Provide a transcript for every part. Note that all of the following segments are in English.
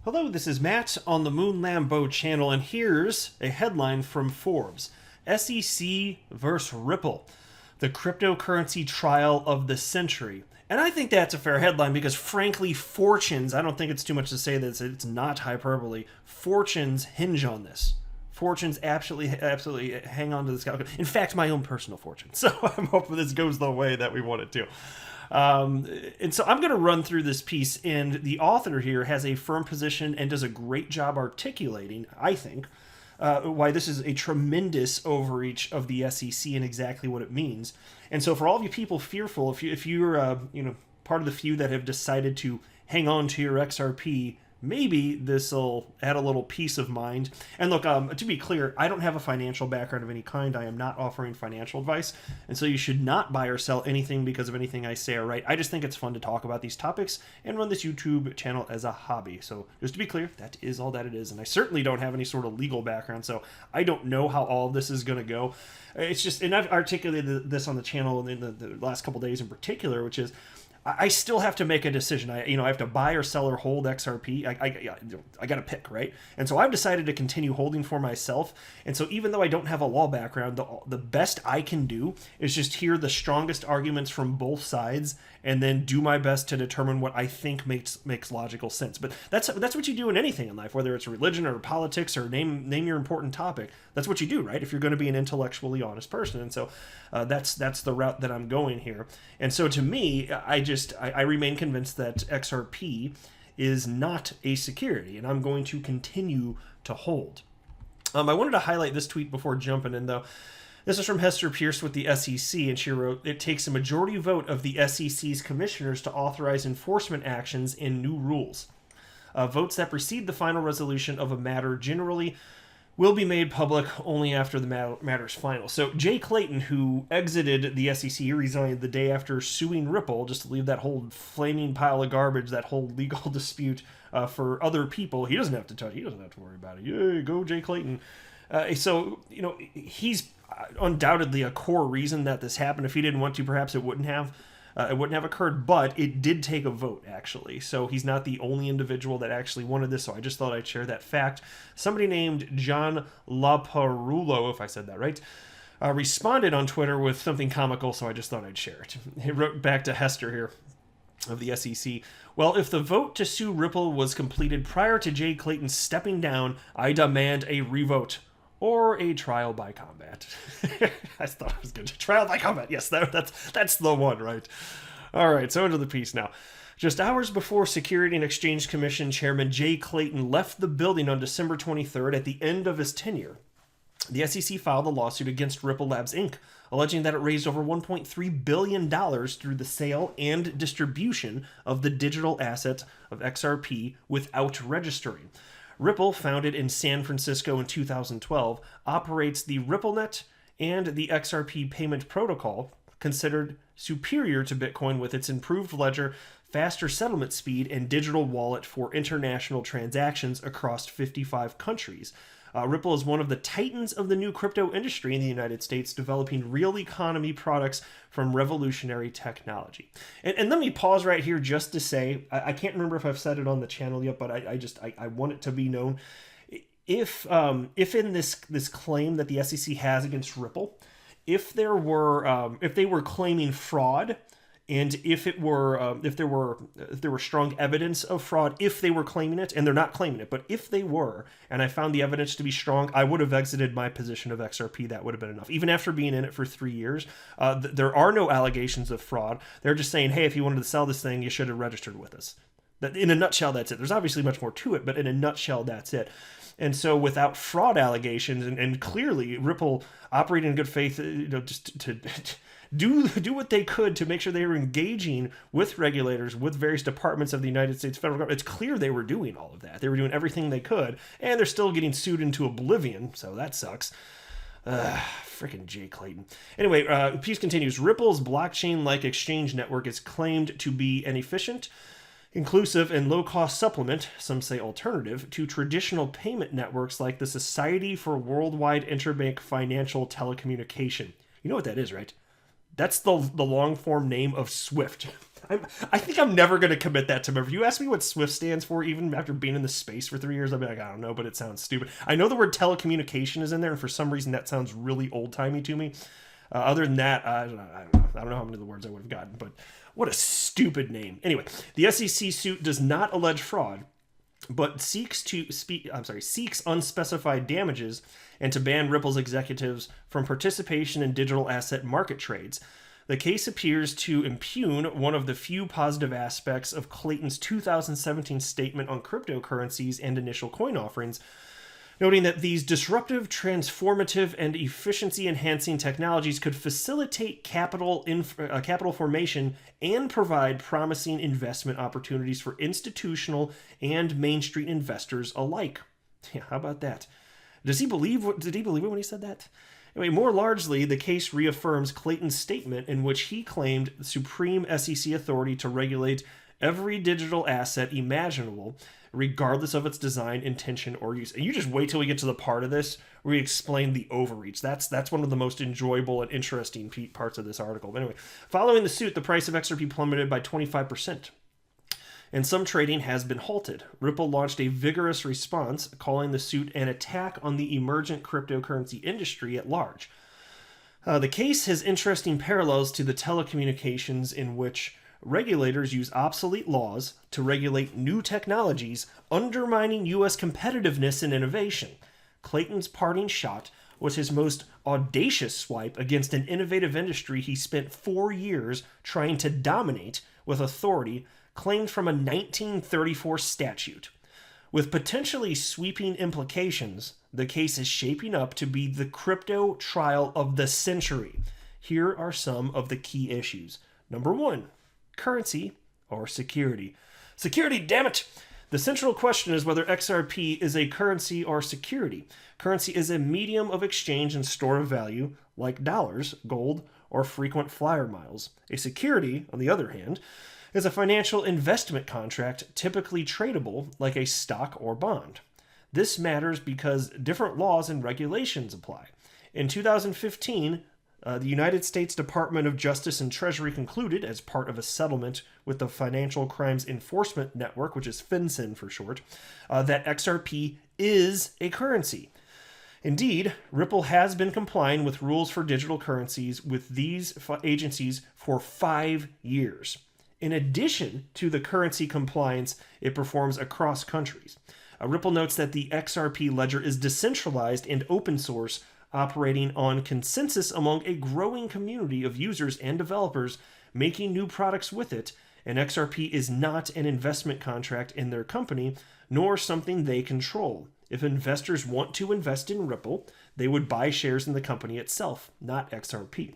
Hello, this is Matt on the Moon Lambeau channel, and here's a headline from Forbes. SEC versus Ripple, the cryptocurrency trial of the century. And I think that's a fair headline because, frankly, fortunes, I don't think it's too much to say that it's not hyperbole, fortunes hinge on this. Fortunes absolutely hang on to this guy. In fact, my own personal fortune. So I'm hoping this goes the way that we want it to. And so I'm going to run through this piece, and the author here has a firm position and does a great job articulating, I think, why this is a tremendous overreach of the SEC and exactly what it means. And so for all of you people fearful, if you're part of the few that have decided to hang on to your XRP, maybe this will add a little peace of mind. And look, to be clear, I don't have a financial background of any kind. I am not offering financial advice. And so you should not buy or sell anything because of anything I say or write. I just think it's fun to talk about these topics and run this YouTube channel as a hobby. So just to be clear, that is all that it is. And I certainly don't have any sort of legal background, so I don't know how all of this is going to go. It's just, and I've articulated this on the channel in the last couple days in particular, which is, I still have to make a decision. I have to buy or sell or hold XRP. I got to pick, right? And so I've decided to continue holding for myself. And so even though I don't have a law background, the best I can do is just hear the strongest arguments from both sides and then do my best to determine what I think makes logical sense. But that's what you do in anything in life, whether it's religion or politics or name your important topic. That's what you do, right? If you're going to be an intellectually honest person. And so that's the route that I'm going here. And so to me, I remain convinced that XRP is not a security, and I'm going to continue to hold. I wanted to highlight this tweet before jumping in, though. This is from Hester Pierce with the SEC, and she wrote, "It takes a majority vote of the SEC's commissioners to authorize enforcement actions and new rules. Votes that precede the final resolution of a matter generally will be made public only after the matter's final." So Jay Clayton, who exited the SEC, resigned the day after suing Ripple, just to leave that whole flaming pile of garbage, that whole legal dispute for other people. He doesn't have to touch. He doesn't have to worry about it. Yay, go Jay Clayton. So he's undoubtedly a core reason that this happened. If he didn't want to, perhaps it wouldn't have occurred, but it did take a vote, actually. So he's not the only individual that actually wanted this, so I just thought I'd share that fact. Somebody named John Laparulo, if I said that right, responded on Twitter with something comical, so I just thought I'd share it. He wrote back to Hester here of the SEC, "Well, if the vote to sue Ripple was completed prior to Jay Clayton stepping down, I demand a revote. Or a trial by combat." I thought it was good. Trial by combat. Yes, that's the one, right? All right, so into the piece now. Just hours before Security and Exchange Commission Chairman Jay Clayton left the building on December 23rd at the end of his tenure, the SEC filed a lawsuit against Ripple Labs, Inc., alleging that it raised over $1.3 billion through the sale and distribution of the digital asset of XRP without registering. Ripple, founded in San Francisco in 2012, operates the RippleNet and the XRP payment protocol, considered superior to Bitcoin with its improved ledger, faster settlement speed, and digital wallet for international transactions across 55 countries. Ripple is one of the titans of the new crypto industry in the United States, developing real economy products from revolutionary technology. And let me pause right here just to say, I can't remember if I've said it on the channel yet, but I want it to be known. If in this claim that the SEC has against Ripple, if they were claiming fraud, and if there were strong evidence of fraud, if they were claiming it, and they're not claiming it, but if they were, and I found the evidence to be strong, I would have exited my position of XRP. That would have been enough. Even after being in it for 3 years, there are no allegations of fraud. They're just saying, hey, if you wanted to sell this thing, you should have registered with us. In a nutshell, that's it. There's obviously much more to it, but in a nutshell, that's it. And so without fraud allegations, and clearly Ripple operating in good faith, just to do what they could to make sure they were engaging with regulators, with various departments of the United States federal government. It's clear they were doing all of that. They were doing everything they could, and they're still getting sued into oblivion, so that sucks. Freaking Jay Clayton. Anyway, the piece continues. Ripple's blockchain-like exchange network is claimed to be an efficient, inclusive, and low-cost supplement, some say alternative, to traditional payment networks like the Society for Worldwide Interbank Financial Telecommunication. You know what that is, right? That's the long-form name of SWIFT. I think I'm never going to commit that to memory. If you ask me what SWIFT stands for, even after being in the space for 3 years, I'll be like, I don't know, but it sounds stupid. I know the word telecommunication is in there, and for some reason that sounds really old-timey to me. Other than that, I don't know. I don't know how many of the words I would have gotten, but what a stupid name. Anyway, the SEC suit does not allege fraud, but seeks unspecified damages and to ban Ripple's executives from participation in digital asset market trades. The case appears to impugn one of the few positive aspects of Clayton's 2017 statement on cryptocurrencies and initial coin offerings, noting that these disruptive, transformative, and efficiency-enhancing technologies could facilitate capital formation and provide promising investment opportunities for institutional and Main Street investors alike. Yeah, how about that? Did he believe it when he said that? Anyway, more largely, the case reaffirms Clayton's statement in which he claimed supreme SEC authority to regulate every digital asset imaginable, regardless of its design, intention, or use. And you just wait till we get to the part of this where we explain the overreach. That's one of the most enjoyable and interesting parts of this article. But anyway, following the suit, the price of XRP plummeted by 25%. And some trading has been halted. Ripple launched a vigorous response, calling the suit an attack on the emergent cryptocurrency industry at large. The case has interesting parallels to the telecommunications in which regulators use obsolete laws to regulate new technologies, undermining U.S. competitiveness and innovation. Clayton's parting shot was his most audacious swipe against an innovative industry he spent 4 years trying to dominate with authority claimed from a 1934 statute. With potentially sweeping implications, the case is shaping up to be the crypto trial of the century. Here are some of the key issues. Number 1, currency or security. Security, damn it! The central question is whether XRP is a currency or security. Currency is a medium of exchange and store of value, like dollars, gold, or frequent flyer miles. A security, on the other hand, is a financial investment contract typically tradable like a stock or bond. This matters because different laws and regulations apply. In 2015, the United States Department of Justice and Treasury concluded, as part of a settlement with the Financial Crimes Enforcement Network, which is FinCEN for short, that XRP is a currency. Indeed, Ripple has been complying with rules for digital currencies with these agencies for 5 years. In addition to the currency compliance it performs across countries. Ripple notes that the XRP ledger is decentralized and open source, operating on consensus among a growing community of users and developers making new products with it, and XRP is not an investment contract in their company, nor something they control. If investors want to invest in Ripple, they would buy shares in the company itself, not XRP.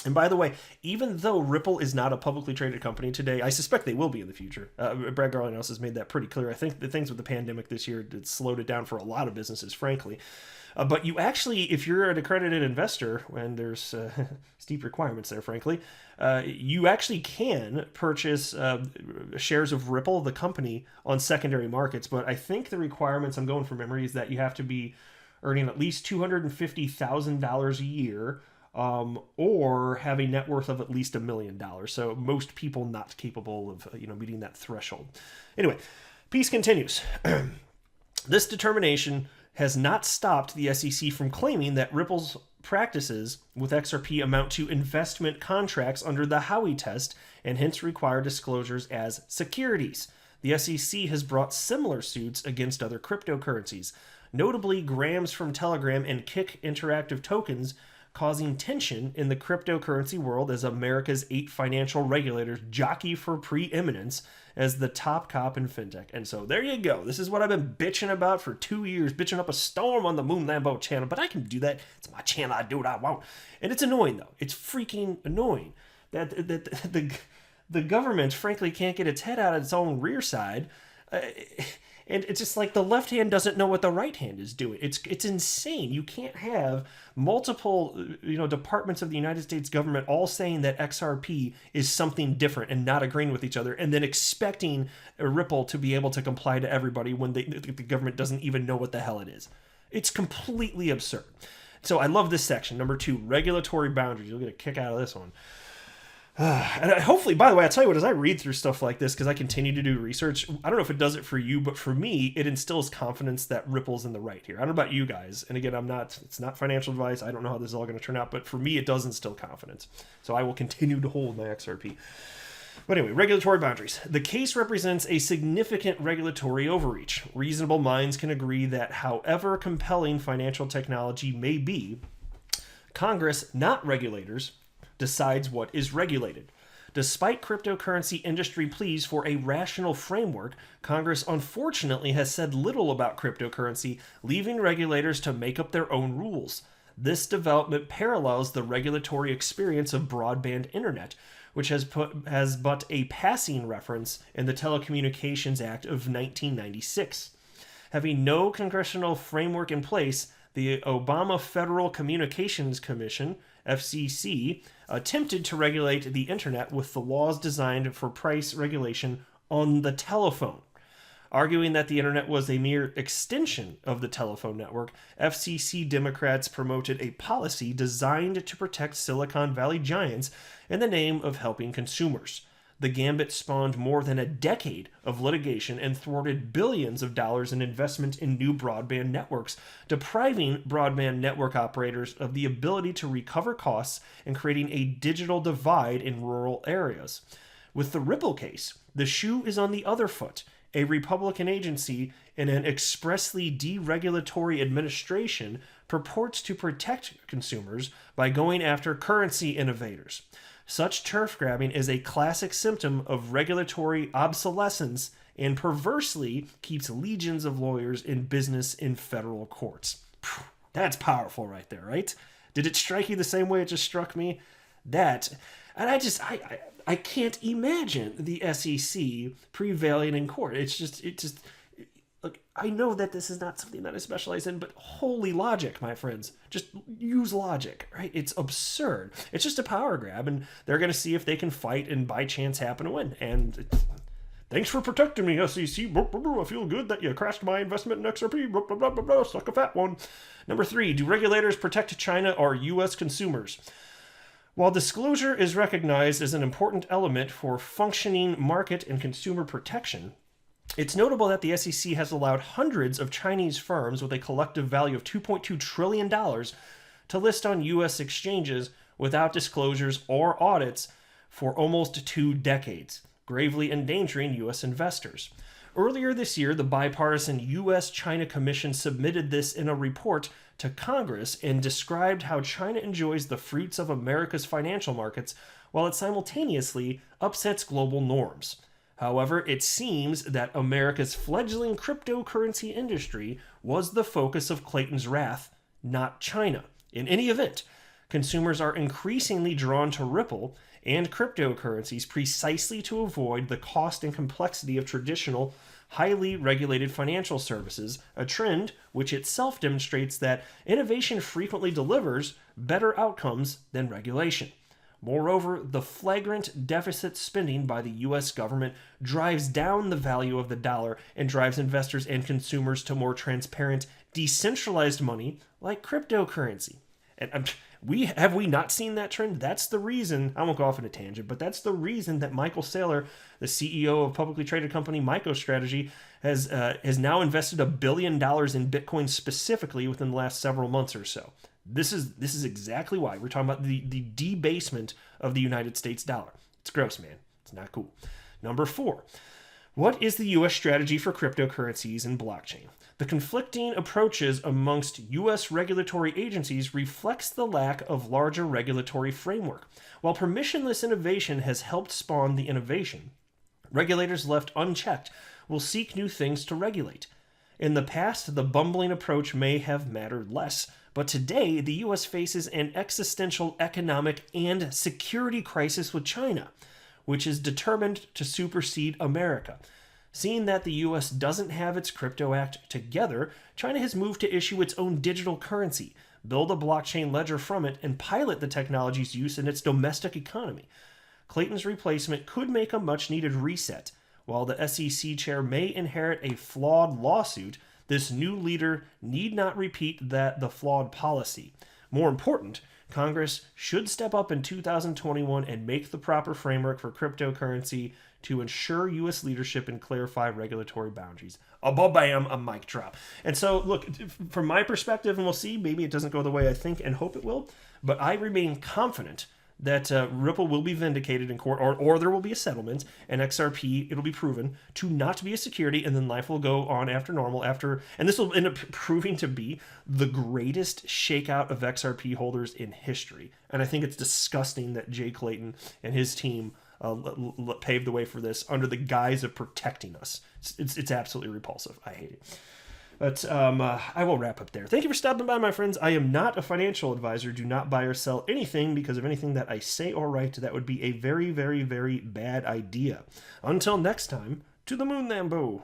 And by the way, even though Ripple is not a publicly traded company today, I suspect they will be in the future. Brad Garlinghouse has made that pretty clear. I think the things with the pandemic this year did slowed it down for a lot of businesses, frankly. But you actually, if you're an accredited investor, and there's steep requirements there, frankly, you actually can purchase shares of Ripple, the company, on secondary markets. But I think the requirements, I'm going from memory, is that you have to be earning at least $250,000 a year, or have a net worth of at least $1 million. So most people not capable of meeting that threshold. Anyway, piece continues. This determination has not stopped the SEC from claiming that Ripple's practices with XRP amount to investment contracts under the Howey test and hence require disclosures as securities. The SEC has brought similar suits against other cryptocurrencies, notably Grams from Telegram and Kick Interactive tokens, causing tension in the cryptocurrency world as America's 8 financial regulators jockey for preeminence as the top cop in fintech. And so there you go. This is what I've been bitching about for 2 years, bitching up a storm on the Moon Lambo channel, but I can do that. It's my channel. I do what I want. And it's annoying, though. It's freaking annoying that the government, frankly, can't get its head out of its own rear side. And it's just like the left hand doesn't know what the right hand is doing. It's insane. You can't have multiple departments of the United States government all saying that XRP is something different and not agreeing with each other, and then expecting Ripple to be able to comply to everybody when the government doesn't even know what the hell it is. It's completely absurd. So I love this section. Number 2, regulatory boundaries. You'll get a kick out of this one. And hopefully, by the way, I'll tell you what, as I read through stuff like this, because I continue to do research, I don't know if it does it for you, but for me, it instills confidence that Ripple's in the right here. I don't know about you guys. And again, it's not financial advice. I don't know how this is all going to turn out, but for me, it does instill confidence. So I will continue to hold my XRP. But anyway, regulatory boundaries. The case represents a significant regulatory overreach. Reasonable minds can agree that however compelling financial technology may be, Congress, not regulators, decides what is regulated. Despite cryptocurrency industry pleas for a rational framework, Congress unfortunately has said little about cryptocurrency, leaving regulators to make up their own rules. This development parallels the regulatory experience of broadband internet, which has but a passing reference in the Telecommunications Act of 1996. Having no congressional framework in place, the Obama Federal Communications Commission, FCC, attempted to regulate the internet with the laws designed for price regulation on the telephone. Arguing that the internet was a mere extension of the telephone network, FCC Democrats promoted a policy designed to protect Silicon Valley giants in the name of helping consumers. The gambit spawned more than a decade of litigation and thwarted billions of dollars in investment in new broadband networks, depriving broadband network operators of the ability to recover costs and creating a digital divide in rural areas. With the Ripple case, the shoe is on the other foot. A Republican agency in an expressly deregulatory administration purports to protect consumers by going after currency innovators. Such turf grabbing is a classic symptom of regulatory obsolescence and perversely keeps legions of lawyers in business in federal courts. That's powerful right there, right? Did it strike you the same way it just struck me? And I can't imagine the SEC prevailing in court. Look, I know that this is not something that I specialize in, but holy logic, my friends. Just use logic, right? It's absurd. It's just a power grab, and they're going to see if they can fight and by chance happen to win. And thanks for protecting me, SEC. I feel good that you crashed my investment in XRP. Suck a fat one. Number 3, do regulators protect China or U.S. consumers? While disclosure is recognized as an important element for functioning market and consumer protection, it's notable that the SEC has allowed hundreds of Chinese firms with a collective value of $2.2 trillion to list on U.S. exchanges without disclosures or audits for almost 2 decades, gravely endangering U.S. investors. Earlier this year, the bipartisan U.S.-China Commission submitted this in a report to Congress and described how China enjoys the fruits of America's financial markets while it simultaneously upsets global norms. However, it seems that America's fledgling cryptocurrency industry was the focus of Clayton's wrath, not China. In any event, consumers are increasingly drawn to Ripple and cryptocurrencies precisely to avoid the cost and complexity of traditional, highly regulated financial services, a trend which itself demonstrates that innovation frequently delivers better outcomes than regulation. Moreover, the flagrant deficit spending by the U.S. government drives down the value of the dollar and drives investors and consumers to more transparent, decentralized money like cryptocurrency. And have we not seen that trend? That's the reason, I won't go off on a tangent, but that's the reason that Michael Saylor, the CEO of publicly traded company MicroStrategy, has now invested $1 billion in Bitcoin specifically within the last several months or so. This is exactly why. We're talking about the debasement of the United States dollar. It's gross, man. It's not cool. Number 4. What is the U.S. strategy for cryptocurrencies and blockchain? The conflicting approaches amongst U.S. regulatory agencies reflects the lack of larger regulatory framework. While permissionless innovation has helped spawn the innovation, regulators left unchecked will seek new things to regulate. In the past, the bumbling approach may have mattered less, but today the U.S. faces an existential economic and security crisis with China, which is determined to supersede America. Seeing that the U.S. doesn't have its Crypto Act together, China has moved to issue its own digital currency, build a blockchain ledger from it, and pilot the technology's use in its domestic economy. Clayton's replacement could make a much-needed reset. While the SEC chair may inherit a flawed lawsuit, this new leader need not repeat the flawed policy. More important, Congress should step up in 2021 and make the proper framework for cryptocurrency to ensure U.S. leadership and clarify regulatory boundaries. Bam, a mic drop. And so, look, from my perspective, and we'll see, maybe it doesn't go the way I think and hope it will, but I remain confident that Ripple will be vindicated in court, or there will be a settlement, and XRP, it'll be proven to not be a security, and then life will go on after normal, and this will end up proving to be the greatest shakeout of XRP holders in history. And I think it's disgusting that Jay Clayton and his team paved the way for this under the guise of protecting us. It's absolutely repulsive. I hate it. But I will wrap up there. Thank you for stopping by, my friends. I am not a financial advisor. Do not buy or sell anything because of anything that I say or write. That would be a very, very, very bad idea. Until next time, to the moon, Lambo.